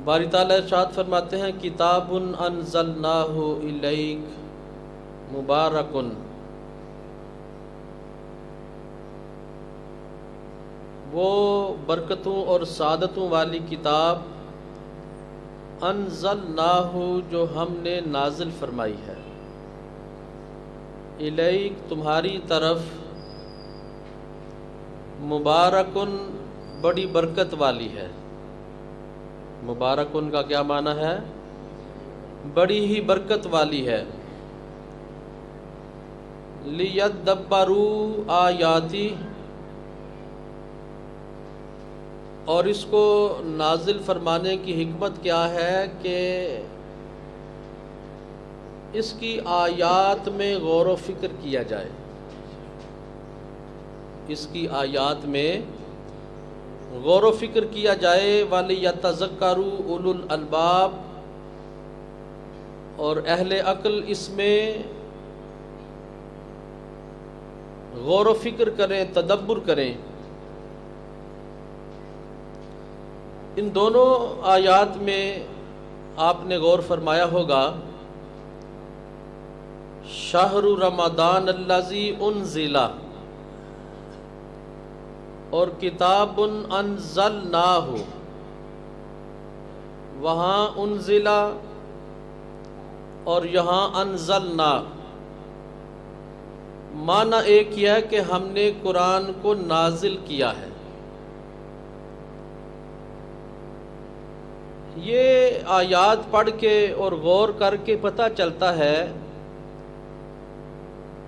باری تعالیٰ ارشاد فرماتے ہیں کتاب انزلناہ الیک مبارکن، وہ برکتوں اور سعادتوں والی کتاب انزلناہ جو ہم نے نازل فرمائی ہے، الیک تمہاری طرف، مبارکن بڑی برکت والی ہے۔ مبارکن کا کیا معنی ہے؟ بڑی ہی برکت والی ہے۔ لیدبروا آیاتی، اور اس کو نازل فرمانے کی حکمت کیا ہے کہ اس کی آیات میں غور و فکر کیا جائے، اس کی آیات میں غور و فکر کیا جائے۔ وَلِيَتَذَكَّرُوا أُولُو الْأَلْبَابِ، اور اہل عقل اس میں غور و فکر کریں، تدبر کریں۔ ان دونوں آیات میں آپ نے غور فرمایا ہوگا، شہر رمضان الذی انزل، اور کتاب انزلناہ، وہاں انزل اور یہاں انزلنا، معنی ایک ہی ہے کہ ہم نے قرآن کو نازل کیا ہے۔ یہ آیات پڑھ کے اور غور کر کے پتہ چلتا ہے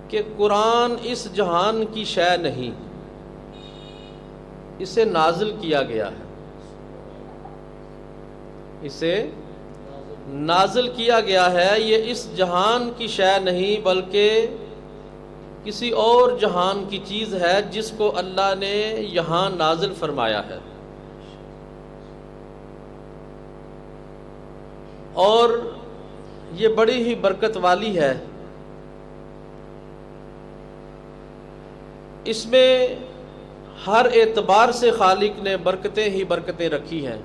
کہ قرآن اس جہان کی شے نہیں، اسے نازل کیا گیا ہے، اسے نازل کیا گیا ہے۔ یہ اس جہان کی شے نہیں بلکہ کسی اور جہان کی چیز ہے جس کو اللہ نے یہاں نازل فرمایا ہے، اور یہ بڑی ہی برکت والی ہے۔ اس میں ہر اعتبار سے خالق نے برکتیں ہی برکتیں رکھی ہیں،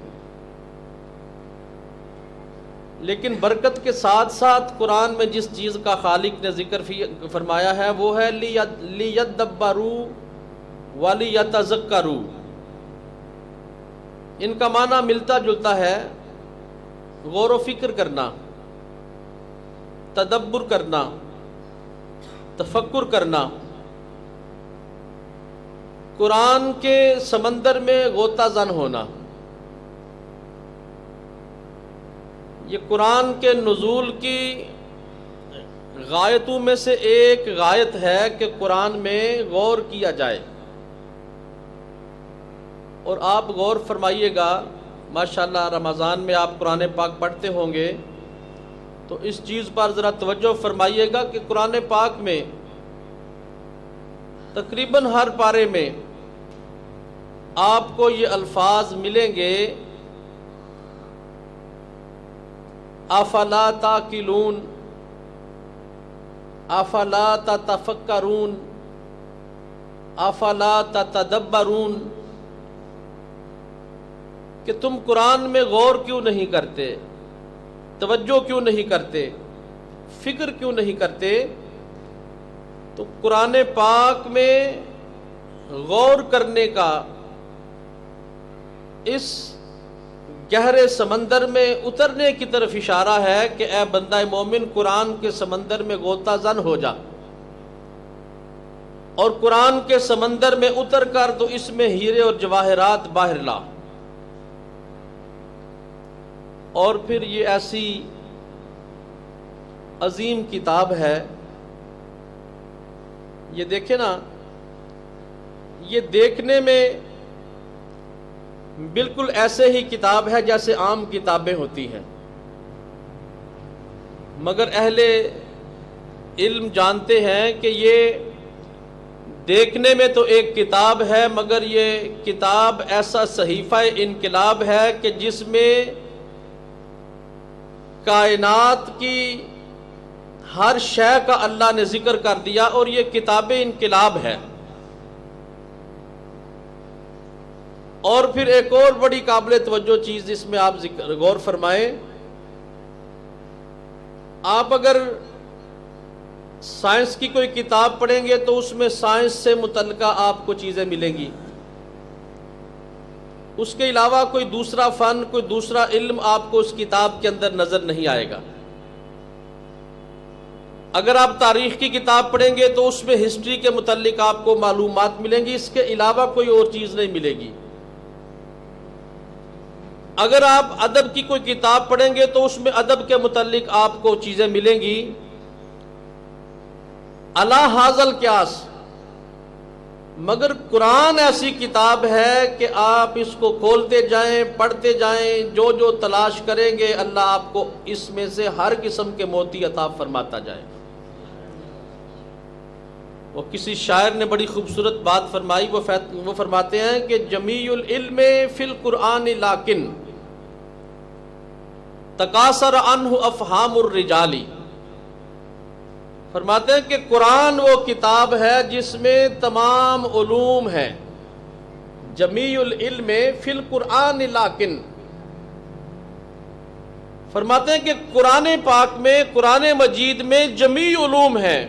لیکن برکت کے ساتھ ساتھ قرآن میں جس چیز کا خالق نے ذکر فرمایا ہے وہ ہے لیدبروا ولیتذکروا۔ ان کا معنی ملتا جلتا ہے، غور و فکر کرنا، تدبر کرنا، تفکر کرنا، قرآن کے سمندر میں غوطہ زن ہونا۔ یہ قرآن کے نزول کی غایتوں میں سے ایک غایت ہے کہ قرآن میں غور کیا جائے۔ اور آپ غور فرمائیے گا، ماشاءاللہ رمضان میں آپ قرآن پاک پڑھتے ہوں گے تو اس چیز پر ذرا توجہ فرمائیے گا کہ قرآن پاک میں تقریباً ہر پارے میں آپ کو یہ الفاظ ملیں گے، افلا تاکلون، افلا تتفکرون، افلا تتدبرون، کہ تم قرآن میں غور کیوں نہیں کرتے، توجہ کیوں نہیں کرتے، فکر کیوں نہیں کرتے۔ تو قرآن پاک میں غور کرنے کا، اس گہرے سمندر میں اترنے کی طرف اشارہ ہے کہ اے بندہ مومن قرآن کے سمندر میں غوطہ زن ہو جا، اور قرآن کے سمندر میں اتر کر تو اس میں ہیرے اور جواہرات باہر لا۔ اور پھر یہ ایسی عظیم کتاب ہے، یہ دیکھیں نا، یہ دیکھنے میں بالکل ایسے ہی کتاب ہے جیسے عام کتابیں ہوتی ہیں، مگر اہل علم جانتے ہیں کہ یہ دیکھنے میں تو ایک کتاب ہے، مگر یہ کتاب ایسا صحیفہ انقلاب ہے کہ جس میں کائنات کی ہر شے کا اللہ نے ذکر کر دیا، اور یہ کتاب انقلاب ہے۔ اور پھر ایک اور بڑی قابل توجہ چیز اس میں آپ غور فرمائیں، آپ اگر سائنس کی کوئی کتاب پڑھیں گے تو اس میں سائنس سے متعلقہ آپ کو چیزیں ملیں گی، اس کے علاوہ کوئی دوسرا فن، کوئی دوسرا علم آپ کو اس کتاب کے اندر نظر نہیں آئے گا۔ اگر آپ تاریخ کی کتاب پڑھیں گے تو اس میں ہسٹری کے متعلق آپ کو معلومات ملیں گی، اس کے علاوہ کوئی اور چیز نہیں ملے گی۔ اگر آپ ادب کی کوئی کتاب پڑھیں گے تو اس میں ادب کے متعلق آپ کو چیزیں ملیں گی۔ الا حاضل قیاس، مگر قرآن ایسی کتاب ہے کہ آپ اس کو کھولتے جائیں، پڑھتے جائیں، جو جو تلاش کریں گے اللہ آپ کو اس میں سے ہر قسم کے موتی عطا فرماتا جائے۔ وہ کسی شاعر نے بڑی خوبصورت بات فرمائی، وہ فرماتے ہیں کہ جمیع العلم فی القرآن لیکن تکاثر عنہ افہام الرجال۔ فرماتے ہیں کہ قرآن وہ کتاب ہے جس میں تمام علوم ہیں، جمیع العلم فی القرآن لیکن، فرماتے ہیں کہ قرآن پاک میں، قرآن مجید میں جمیع علوم ہیں۔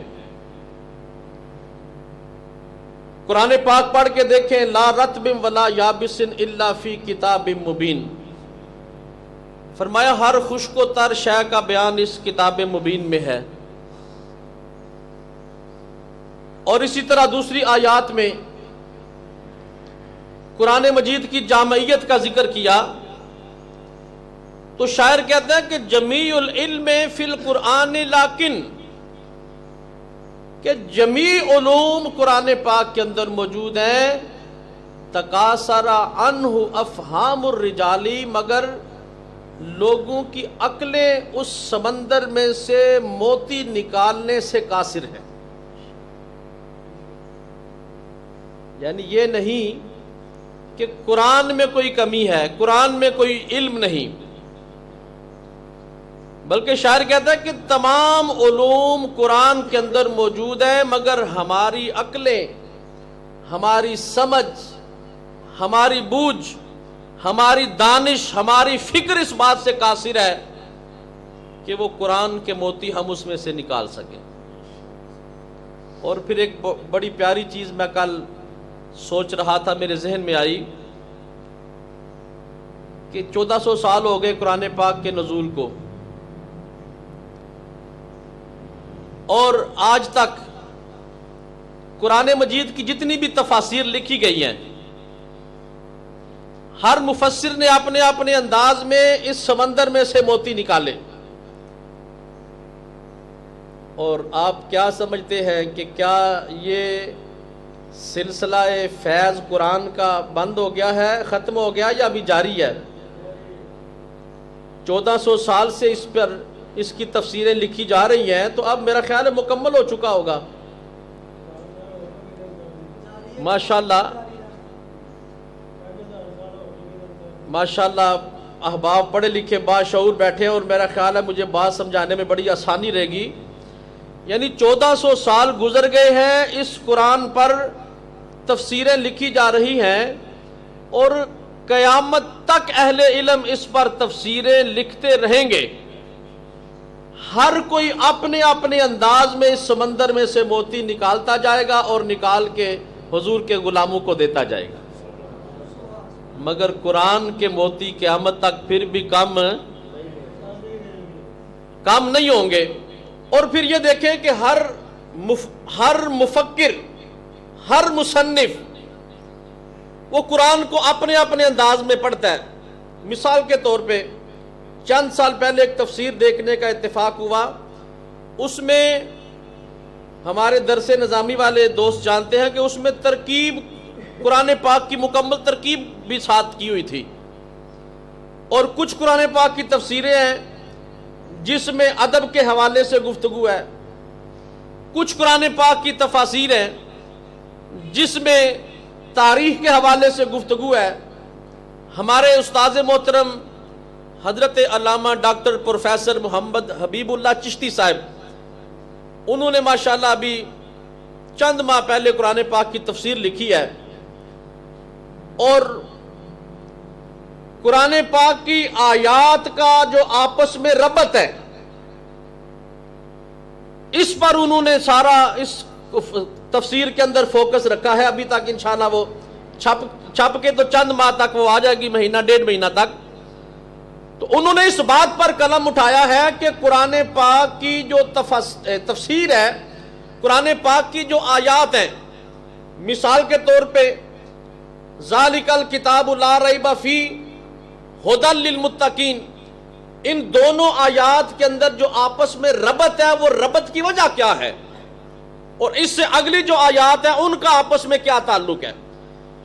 قرآن پاک پڑھ کے دیکھیں، لا رطب ولا یابس الا فی کتاب مبین، فرمایا ہر خشک و تر شے کا بیان اس کتاب مبین میں ہے۔ اور اسی طرح دوسری آیات میں قرآن مجید کی جامعیت کا ذکر کیا تو شاعر کہتے ہیں کہ جمیع العلم فی القرآن لیکن، کہ جمیع علوم قرآن پاک کے اندر موجود ہیں، تکاثر عنہ افہام الرجال، مگر لوگوں کی عقلیں اس سمندر میں سے موتی نکالنے سے قاصر ہیں۔ یعنی یہ نہیں کہ قرآن میں کوئی کمی ہے، قرآن میں کوئی علم نہیں، بلکہ شاعر کہتا ہے کہ تمام علوم قرآن کے اندر موجود ہیں، مگر ہماری عقلیں، ہماری سمجھ، ہماری بوجھ، ہماری دانش، ہماری فکر اس بات سے قاصر ہے کہ وہ قرآن کے موتی ہم اس میں سے نکال سکیں۔ اور پھر ایک بڑی پیاری چیز میں کل سوچ رہا تھا، میرے ذہن میں آئی کہ 1400 سال ہو گئے قرآن پاک کے نزول کو، اور آج تک قرآن مجید کی جتنی بھی تفاسیر لکھی گئی ہیں، ہر مفسر نے اپنے اپنے انداز میں اس سمندر میں سے موتی نکالے۔ اور آپ کیا سمجھتے ہیں کہ کیا یہ سلسلہ فیض قرآن کا بند ہو گیا ہے، ختم ہو گیا، یا ابھی جاری ہے؟ 1400 سال سے اس پر اس کی تفسیریں لکھی جا رہی ہیں، تو اب میرا خیال ہے مکمل ہو چکا ہوگا۔ ماشاءاللہ ماشاءاللہ، احباب پڑھے لکھے باشعور بیٹھے ہیں، اور میرا خیال ہے مجھے بات سمجھانے میں بڑی آسانی رہے گی۔ یعنی 1400 سال گزر گئے ہیں، اس قرآن پر تفسیریں لکھی جا رہی ہیں، اور قیامت تک اہل علم اس پر تفسیریں لکھتے رہیں گے۔ ہر کوئی اپنے اپنے انداز میں اس سمندر میں سے موتی نکالتا جائے گا اور نکال کے حضور کے غلاموں کو دیتا جائے گا، مگر قرآن کے موتی قیامت تک پھر بھی کم نہیں ہوں گے۔ اور پھر یہ دیکھیں کہ ہر مفکر، ہر مصنف وہ قرآن کو اپنے اپنے انداز میں پڑھتا ہے۔ مثال کے طور پہ چند سال پہلے ایک تفسیر دیکھنے کا اتفاق ہوا، اس میں ہمارے درس نظامی والے دوست جانتے ہیں کہ اس میں ترکیب، قرآن پاک کی مکمل ترکیب بھی ساتھ کی ہوئی تھی، اور کچھ قرآن پاک کی تفسیریں ہیں جس میں ادب کے حوالے سے گفتگو ہے، کچھ قرآن پاک کی تفاسیر ہیں جس میں تاریخ کے حوالے سے گفتگو ہے۔ ہمارے استاد محترم حضرت علامہ ڈاکٹر پروفیسر محمد حبیب اللہ چشتی صاحب، انہوں نے ماشاءاللہ ابھی چند ماہ پہلے قرآن پاک کی تفسیر لکھی ہے، اور قرآن پاک کی آیات کا جو آپس میں ربط ہے، اس پر انہوں نے سارا اس تفسیر کے اندر فوکس رکھا ہے۔ ابھی تک انشاءاللہ وہ چھپ کے تو چند ماہ تک وہ آ جائے گی، مہینہ ڈیڑھ مہینہ تک۔ تو انہوں نے اس بات پر قلم اٹھایا ہے کہ قرآن پاک کی جو تفسیر ہے، قرآن پاک کی جو آیات ہیں، مثال کے طور پہ ذالک الکتاب لا ریب فیہ ھدی للمتقین، ان دونوں آیات کے اندر جو آپس میں ربط ہے، وہ ربط کی وجہ کیا ہے، اور اس سے اگلی جو آیات ہیں ان کا آپس میں کیا تعلق ہے۔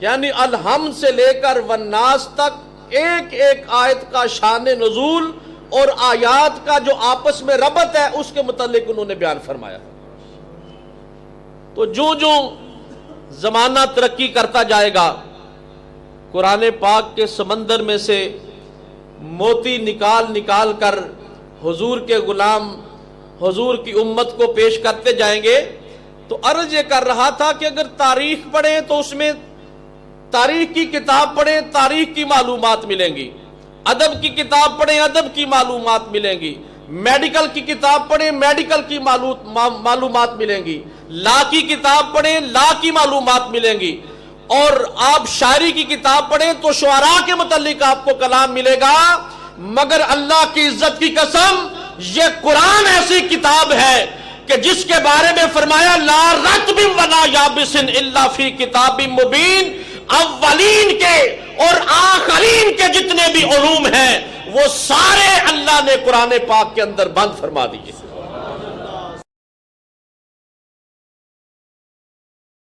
یعنی الحمد سے لے کر والناس تک ایک ایک آیت کا شان نزول اور آیات کا جو آپس میں ربط ہے اس کے متعلق انہوں نے بیان فرمایا۔ تو جو زمانہ ترقی کرتا جائے گا، قرآن پاک کے سمندر میں سے موتی نکال کر حضور کے غلام، حضور کی امت کو پیش کرتے جائیں گے۔ تو عرض یہ کر رہا تھا کہ اگر تاریخ پڑھیں تو اس میں تاریخ کی کتاب پڑھیں، تاریخ کی معلومات ملیں گی، ادب کی کتاب پڑھیں، ادب کی معلومات ملیں گی، میڈیکل کی کتاب پڑھیں، میڈیکل کی معلومات ملیں گی، لا کی کتاب پڑھیں، لا کی معلومات ملیں گی، اور آپ شاعری کی کتاب پڑھیں تو شعراء کے متعلق آپ کو کلام ملے گا۔ مگر اللہ کی عزت کی قسم، یہ قرآن ایسی کتاب ہے کہ جس کے بارے میں فرمایا لا رطب ولا یابس الا فی کتاب مبین، اولین کے اور آخرین کے جتنے بھی علوم ہیں وہ سارے اللہ نے قرآن پاک کے اندر بند فرما دیے۔